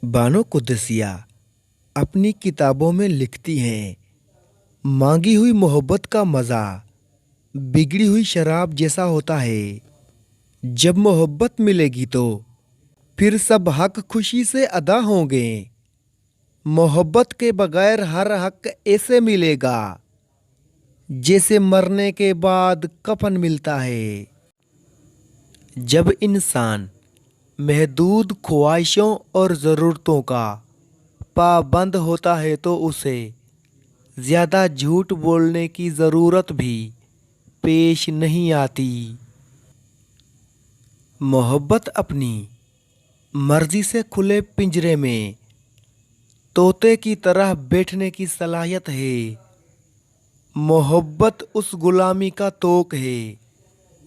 बानो कुद्सिया अपनी किताबों में लिखती हैं, मांगी हुई मोहब्बत का मज़ा बिगड़ी हुई शराब जैसा होता है। जब मोहब्बत मिलेगी तो फिर सब हक खुशी से अदा होंगे। मोहब्बत के बगैर हर हक ऐसे मिलेगा जैसे मरने के बाद कफन मिलता है। जब इंसान महदूद ख्वाहिशों और ज़रूरतों का पाबंद होता है तो उसे ज़्यादा झूठ बोलने की ज़रूरत भी पेश नहीं आती। मोहब्बत अपनी मर्ज़ी से खुले पिंजरे में तोते की तरह बैठने की सलाहियत है। मोहब्बत उस गुलामी का तोक है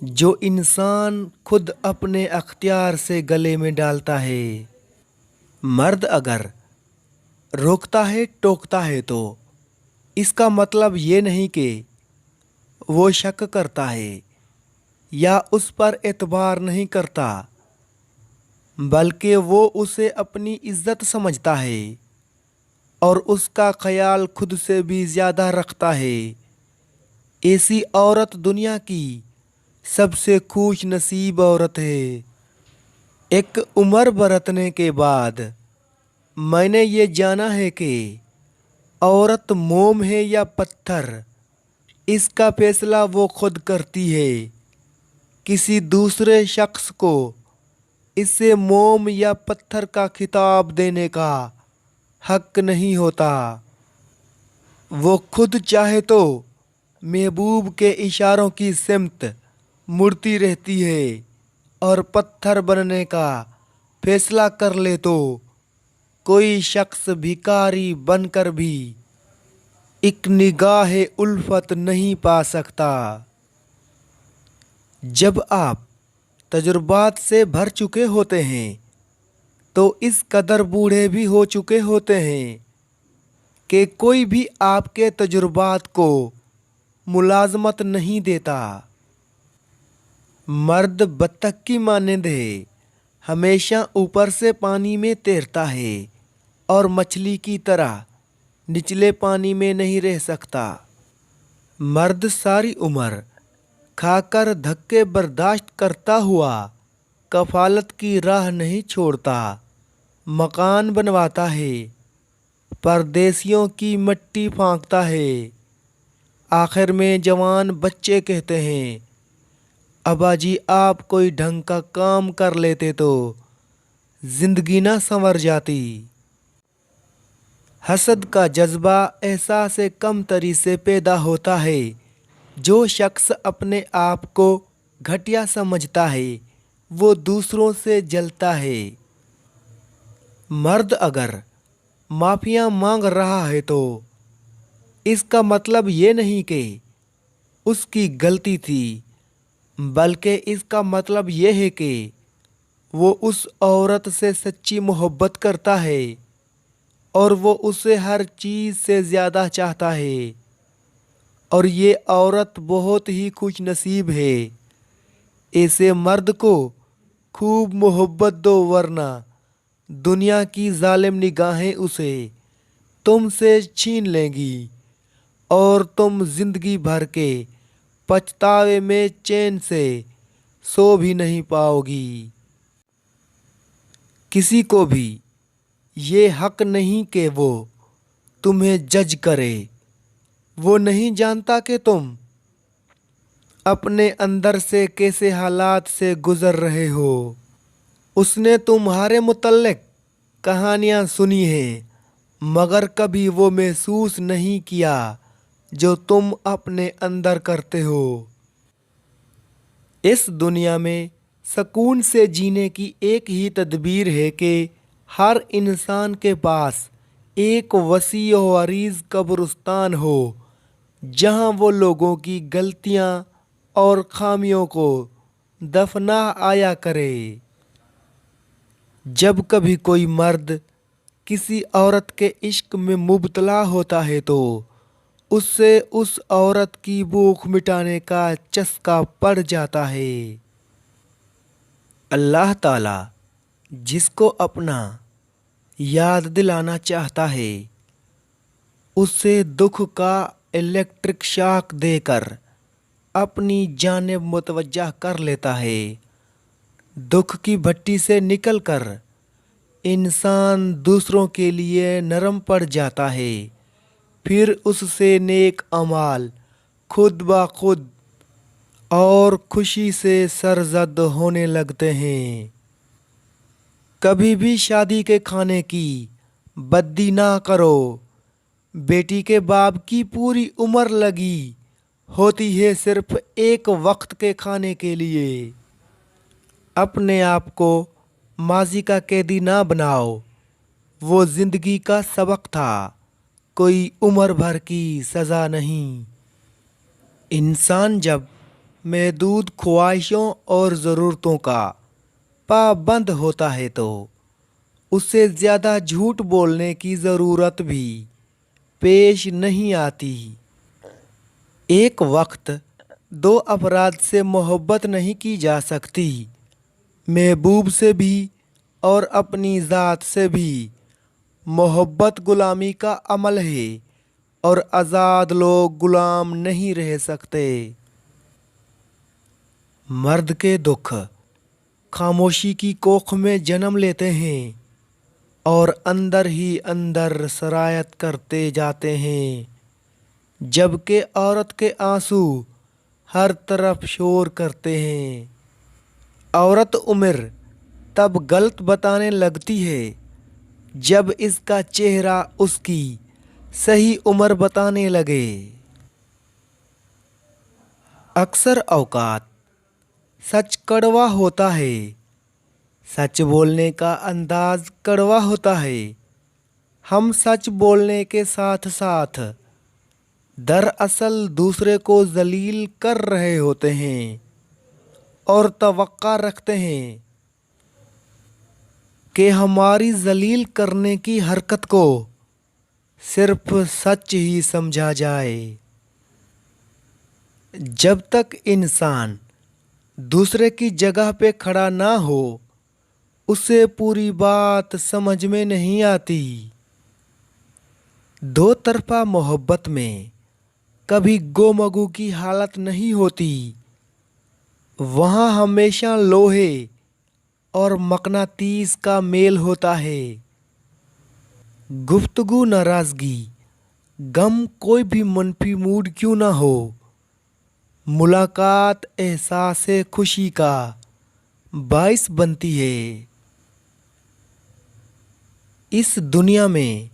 जो इंसान खुद अपने अख्तियार से गले में डालता है। मर्द अगर रोकता है टोकता है तो इसका मतलब ये नहीं कि वो शक करता है या उस पर एतबार नहीं करता, बल्कि वो उसे अपनी इज्जत समझता है और उसका ख्याल खुद से भी ज़्यादा रखता है। ऐसी औरत दुनिया की सबसे खुश नसीब औरत है। एक उम्र बरतने के बाद मैंने ये जाना है कि औरत मोम है या पत्थर, इसका फैसला वो खुद करती है। किसी दूसरे शख्स को इससे मोम या पत्थर का खिताब देने का हक नहीं होता। वो खुद चाहे तो महबूब के इशारों की सिमत मुड़ती रहती है और पत्थर बनने का फैसला कर ले तो कोई शख्स भिखारी बनकर भी एक निगाह उल्फत नहीं पा सकता। जब आप तजुर्बात से भर चुके होते हैं तो इस कदर बूढ़े भी हो चुके होते हैं कि कोई भी आपके तजुर्बात को मुलाजमत नहीं देता। मर्द बत्तख की मानंद है, हमेशा ऊपर से पानी में तैरता है और मछली की तरह निचले पानी में नहीं रह सकता। मर्द सारी उम्र खाकर धक्के बर्दाश्त करता हुआ कफालत की राह नहीं छोड़ता। मकान बनवाता है, परदेसियों की मिट्टी फांकता है। आखिर में जवान बच्चे कहते हैं, अब्बा जी आप कोई ढंग का काम कर लेते तो जिंदगी ना संवर जाती। हसद का जज्बा एहसास कमतरी से पैदा होता है। जो शख्स अपने आप को घटिया समझता है वो दूसरों से जलता है। मर्द अगर माफिया मांग रहा है तो इसका मतलब ये नहीं कि उसकी गलती थी, बल्कि इसका मतलब ये है कि वो उस औरत से सच्ची मोहब्बत करता है और वो उसे हर चीज़ से ज़्यादा चाहता है। और ये औरत बहुत ही खुश नसीब है। ऐसे मर्द को खूब मोहब्बत दो, वरना दुनिया की जालिम निगाहें उसे तुमसे छीन लेंगी और तुम जिंदगी भर के पछतावे में चैन से सो भी नहीं पाओगी। किसी को भी ये हक नहीं कि वो तुम्हें जज करे। वो नहीं जानता कि तुम अपने अंदर से कैसे हालात से गुजर रहे हो। उसने तुम्हारे मुतल्लिक कहानियाँ सुनी हैं, मगर कभी वो महसूस नहीं किया जो तुम अपने अंदर करते हो। इस दुनिया में सुकून से जीने की एक ही तदबीर है कि हर इंसान के पास एक वसी व अरीज कब्रिस्तान हो जहां वो लोगों की गलतियां और खामियों को दफना आया करे। जब कभी कोई मर्द किसी औरत के इश्क में मुब्तला होता है तो उससे उस औरत की भूख मिटाने का चस्का पड़ जाता है। अल्लाह ताला जिसको अपना याद दिलाना चाहता है, उससे दुख का इलेक्ट्रिक शॉक देकर अपनी जानिब मुतवज्जा कर लेता है। दुख की भट्टी से निकलकर इंसान दूसरों के लिए नरम पड़ जाता है, फिर उससे नेक अमाल खुद ब खुद और खुशी से सरजद होने लगते हैं। कभी भी शादी के खाने की बद्दी ना करो। बेटी के बाप की पूरी उम्र लगी होती है सिर्फ एक वक्त के खाने के लिए। अपने आप को माजी का कैदी ना बनाओ, वो जिंदगी का सबक था, कोई उम्र भर की सज़ा नहीं। इंसान जब महदूद ख्वाहिशों और ज़रूरतों का पाबंद होता है तो उससे ज़्यादा झूठ बोलने की ज़रूरत भी पेश नहीं आती। एक वक्त दो अफराद से मोहब्बत नहीं की जा सकती, महबूब से भी और अपनी ज़ात से भी। मोहब्बत गुलामी का अमल है और आज़ाद लोग गुलाम नहीं रह सकते। मर्द के दुख खामोशी की कोख में जन्म लेते हैं और अंदर ही अंदर सरायत करते जाते हैं, जबकि औरत के आंसू हर तरफ शोर करते हैं। औरत उम्र तब गलत बताने लगती है जब इसका चेहरा उसकी सही उम्र बताने लगे। अक्सर औकात सच कड़वा होता है, सच बोलने का अंदाज कड़वा होता है। हम सच बोलने के साथ साथ दरअसल दूसरे को जलील कर रहे होते हैं और तवक्का रखते हैं कि हमारी जलील करने की हरकत को सिर्फ सच ही समझा जाए। जब तक इंसान दूसरे की जगह पे खड़ा ना हो, उसे पूरी बात समझ में नहीं आती। दो तरफा मोहब्बत में कभी गोमगू की हालत नहीं होती, वहाँ हमेशा लोहे और मकनातीस का मेल होता है। गुफ्तगू नाराज़गी गम कोई भी मनफी मूड क्यों ना हो, मुलाकात एहसास खुशी का बाइस बनती है। इस दुनिया में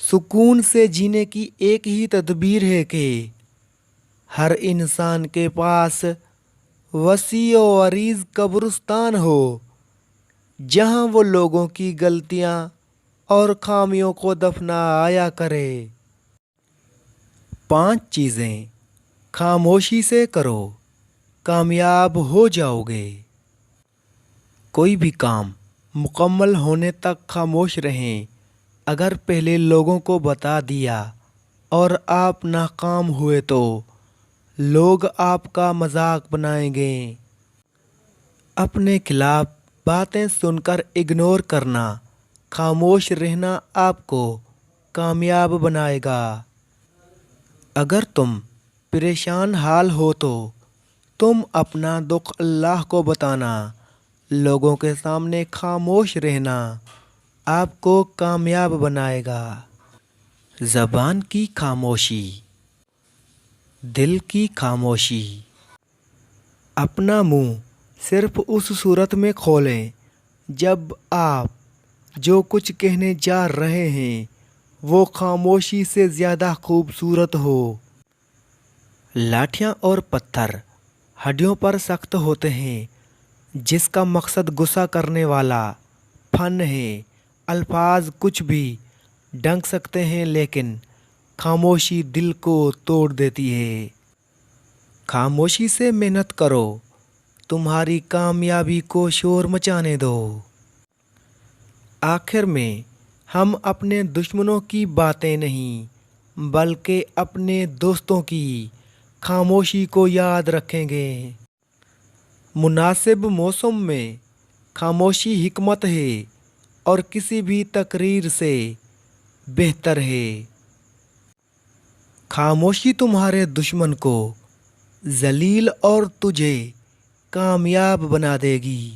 सुकून से जीने की एक ही तदबीर है कि हर इंसान के पास वसी और अरीज कब्रिस्तान हो, जहां वो लोगों की गलतियां और खामियों को दफनाया करे। 5 चीज़ें खामोशी से करो, कामयाब हो जाओगे। कोई भी काम मुकम्मल होने तक खामोश रहें। अगर पहले लोगों को बता दिया और आप नाकाम हुए तो लोग आपका मजाक बनाएंगे। अपने खिलाफ बातें सुनकर इग्नोर करना, खामोश रहना आपको कामयाब बनाएगा। अगर तुम परेशान हाल हो तो तुम अपना दुख अल्लाह को बताना, लोगों के सामने खामोश रहना आपको कामयाब बनाएगा। ज़बान की खामोशी, दिल की खामोशी। अपना मुंह सिर्फ उस सूरत में खोलें जब आप जो कुछ कहने जा रहे हैं वो खामोशी से ज़्यादा खूबसूरत हो। लाठियाँ और पत्थर हड्डियों पर सख्त होते हैं, जिसका मकसद गुस्सा करने वाला फन है। अल्फाज कुछ भी ढंक सकते हैं, लेकिन खामोशी दिल को तोड़ देती है। खामोशी से मेहनत करो, तुम्हारी कामयाबी को शोर मचाने दो। आखिर में हम अपने दुश्मनों की बातें नहीं बल्कि अपने दोस्तों की खामोशी को याद रखेंगे। मुनासिब मौसम में खामोशी हिकमत है, اور کسی بھی تقریر سے بہتر ہے۔ خاموشی تمہارے دشمن کو ذلیل اور تجھے کامیاب بنا دے گی۔